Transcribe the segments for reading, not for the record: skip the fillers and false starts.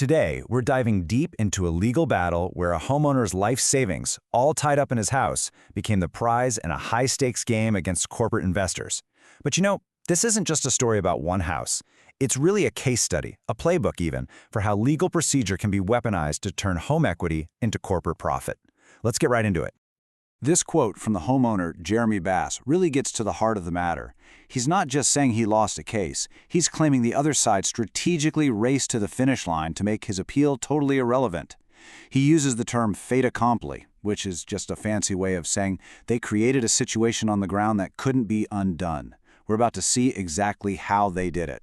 Today, we're diving deep into a legal battle where a homeowner's life savings, all tied up in his house, became the prize in a high-stakes game against corporate investors. But you know, this isn't just a story about one house. It's really a case study, a playbook even, for how legal procedure can be weaponized to turn home equity into corporate profit. Let's get right into it. This quote from the homeowner, Jeremy Bass, really gets to the heart of the matter. He's not just saying he lost a case, he's claiming the other side strategically raced to the finish line to make his appeal totally irrelevant. He uses the term fait accompli, which is just a fancy way of saying they created a situation on the ground that couldn't be undone. We're about to see exactly how they did it.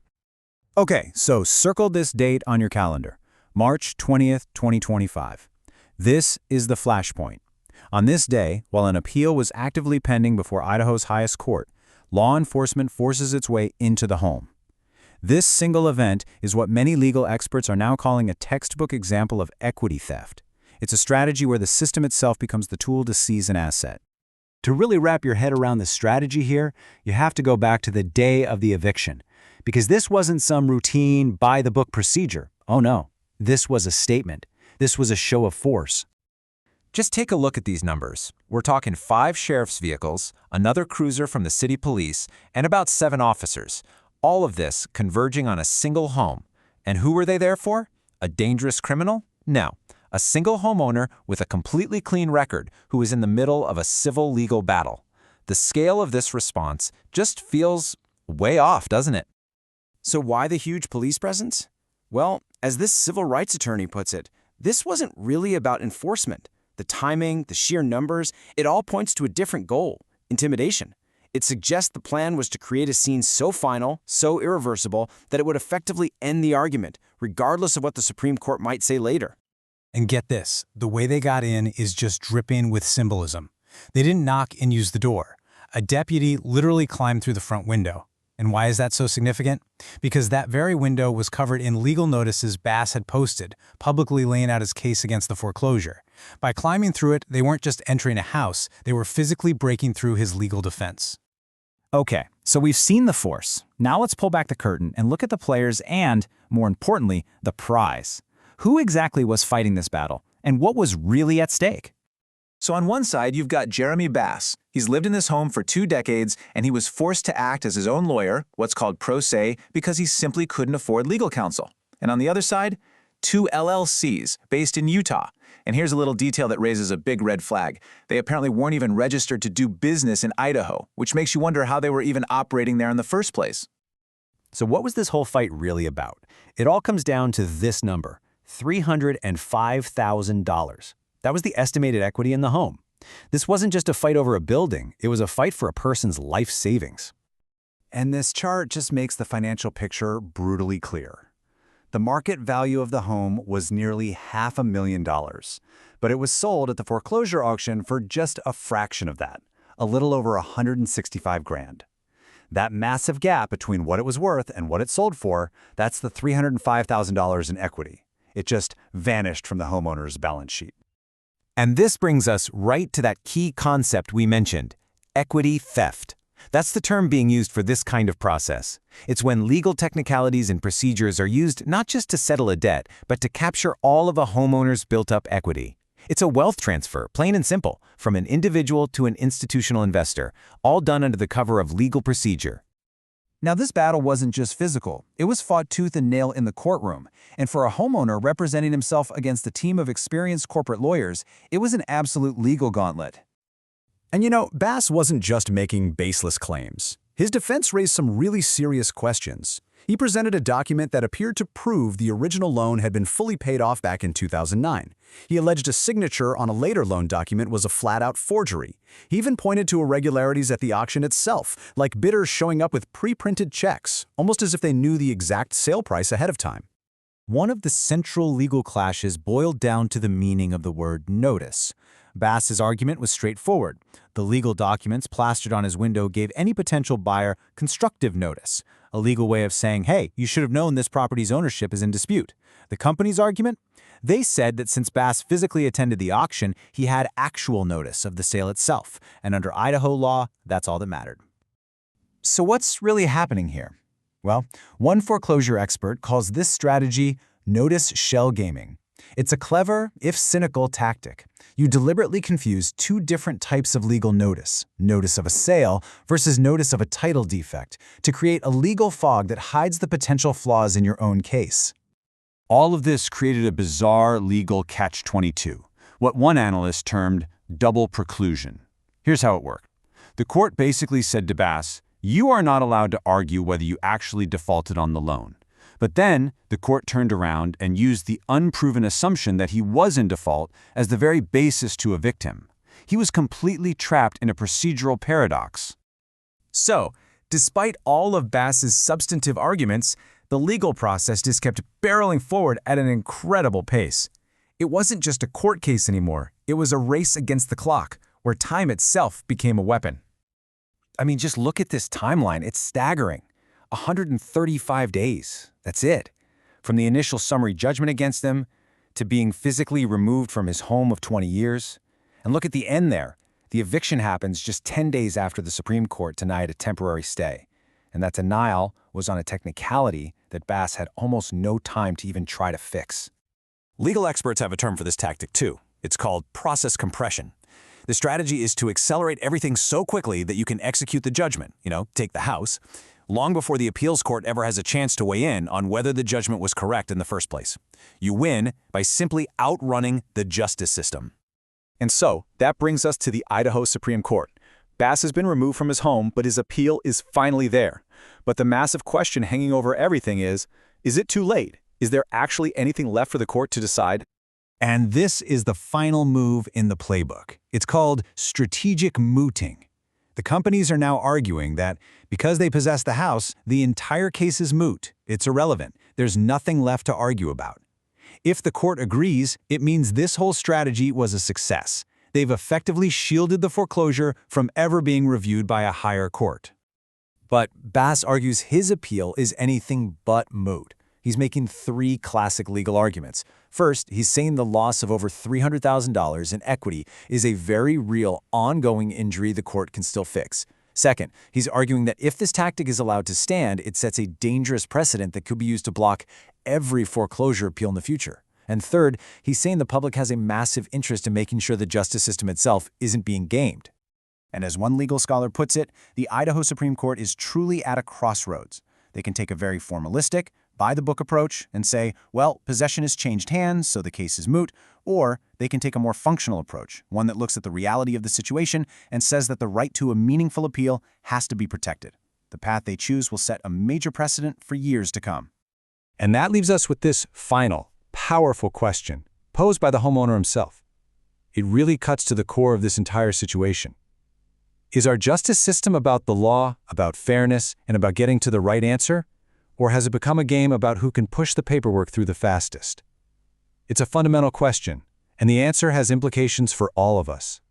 Okay, so circle this date on your calendar, March 20th, 2025. This is the flashpoint. On this day, while an appeal was actively pending before Idaho's highest court, law enforcement forces its way into the home. This single event is what many legal experts are now calling a textbook example of equity theft. It's a strategy where the system itself becomes the tool to seize an asset. To really wrap your head around the strategy here, you have to go back to the day of the eviction, because this wasn't some routine, by-the-book procedure. Oh no, this was a statement. This was a show of force. Just take a look at these numbers. We're talking 5 sheriff's vehicles, another cruiser from the city police, and about 7 officers. All of this converging on a single home. And who were they there for? A dangerous criminal? No. A single homeowner with a completely clean record who was in the middle of a civil legal battle. The scale of this response just feels way off, doesn't it? So why the huge police presence? Well, as this civil rights attorney puts it, this wasn't really about enforcement. The timing, the sheer numbers, it all points to a different goal: intimidation. It suggests the plan was to create a scene so final, so irreversible, that it would effectively end the argument, regardless of what the Supreme Court might say later. And get this, the way they got in is just dripping with symbolism. They didn't knock and use the door. A deputy literally climbed through the front window. And why is that so significant? Because that very window was covered in legal notices Bass had posted, publicly laying out his case against the foreclosure. By climbing through it, they weren't just entering a house, they were physically breaking through his legal defense. Okay, so we've seen the force. Now let's pull back the curtain and look at the players and, more importantly, the prize. Who exactly was fighting this battle, and what was really at stake? So on one side, you've got Jeremy Bass. He's lived in this home for 2 decades, and he was forced to act as his own lawyer, what's called pro se, because he simply couldn't afford legal counsel. And on the other side, 2 LLCs based in Utah. And here's a little detail that raises a big red flag. They apparently weren't even registered to do business in Idaho, which makes you wonder how they were even operating there in the first place. So what was this whole fight really about? It all comes down to this number, $305,000. That was the estimated equity in the home. This wasn't just a fight over a building, it was a fight for a person's life savings. And this chart just makes the financial picture brutally clear. The market value of the home was nearly $500,000, but it was sold at the foreclosure auction for just a fraction of that, a little over $165,000. That massive gap between what it was worth and what it sold for, that's the $305,000 in equity. It just vanished from the homeowner's balance sheet. And this brings us right to that key concept we mentioned, equity theft. That's the term being used for this kind of process. It's when legal technicalities and procedures are used not just to settle a debt, but to capture all of a homeowner's built-up equity. It's a wealth transfer, plain and simple, from an individual to an institutional investor, all done under the cover of legal procedure. Now, this battle wasn't just physical. It was fought tooth and nail in the courtroom. And for a homeowner representing himself against a team of experienced corporate lawyers, it was an absolute legal gauntlet. And you know, Bass wasn't just making baseless claims. His defense raised some really serious questions. He presented a document that appeared to prove the original loan had been fully paid off back in 2009. He alleged a signature on a later loan document was a flat-out forgery. He even pointed to irregularities at the auction itself, like bidders showing up with pre-printed checks, almost as if they knew the exact sale price ahead of time. One of the central legal clashes boiled down to the meaning of the word notice. Bass's argument was straightforward. The legal documents plastered on his window gave any potential buyer constructive notice, a legal way of saying, hey, you should have known this property's ownership is in dispute. The company's argument? They said that since Bass physically attended the auction, he had actual notice of the sale itself, and under Idaho law, that's all that mattered. So what's really happening here? Well, one foreclosure expert calls this strategy Notice shell gaming. It's a clever, if cynical, tactic. You deliberately confuse two different types of legal notice, notice of a sale versus notice of a title defect, to create a legal fog that hides the potential flaws in your own case. All of this created a bizarre legal catch-22, what one analyst termed double preclusion. Here's how it worked. The court basically said to Bass, you are not allowed to argue whether you actually defaulted on the loan. But then the court turned around and used the unproven assumption that he was in default as the very basis to evict him. He was completely trapped in a procedural paradox. So, despite all of Bass's substantive arguments, the legal process just kept barreling forward at an incredible pace. It wasn't just a court case anymore. It was a race against the clock, where time itself became a weapon. I mean, just look at this timeline. It's staggering. 135 days. That's it. From the initial summary judgment against him to being physically removed from his home of 20 years. And look at the end there. The eviction happens just 10 days after the Supreme Court denied a temporary stay. And that denial was on a technicality that Bass had almost no time to even try to fix. Legal experts have a term for this tactic too. It's called process compression. The strategy is to accelerate everything so quickly that you can execute the judgment, take the house, long before the appeals court ever has a chance to weigh in on whether the judgment was correct in the first place. You win by simply outrunning the justice system. And so, that brings us to the Idaho Supreme Court. Bass has been removed from his home, but his appeal is finally there. But the massive question hanging over everything is it too late? Is there actually anything left for the court to decide? And this is the final move in the playbook. It's called strategic mooting. The companies are now arguing that because they possess the house, the entire case is moot. It's irrelevant. There's nothing left to argue about. If the court agrees, it means this whole strategy was a success. They've effectively shielded the foreclosure from ever being reviewed by a higher court. But Bass argues his appeal is anything but moot. He's making three classic legal arguments. First, he's saying the loss of over $300,000 in equity is a very real, ongoing injury the court can still fix. Second, he's arguing that if this tactic is allowed to stand, it sets a dangerous precedent that could be used to block every foreclosure appeal in the future. And third, he's saying the public has a massive interest in making sure the justice system itself isn't being gamed. And as one legal scholar puts it, the Idaho Supreme Court is truly at a crossroads. They can take a very formalistic, by-the-book approach and say, well, possession has changed hands, so the case is moot, or they can take a more functional approach, one that looks at the reality of the situation and says that the right to a meaningful appeal has to be protected. The path they choose will set a major precedent for years to come. And that leaves us with this final, powerful question, posed by the homeowner himself. It really cuts to the core of this entire situation. Is our justice system about the law, about fairness, and about getting to the right answer? Or has it become a game about who can push the paperwork through the fastest? It's a fundamental question, and the answer has implications for all of us.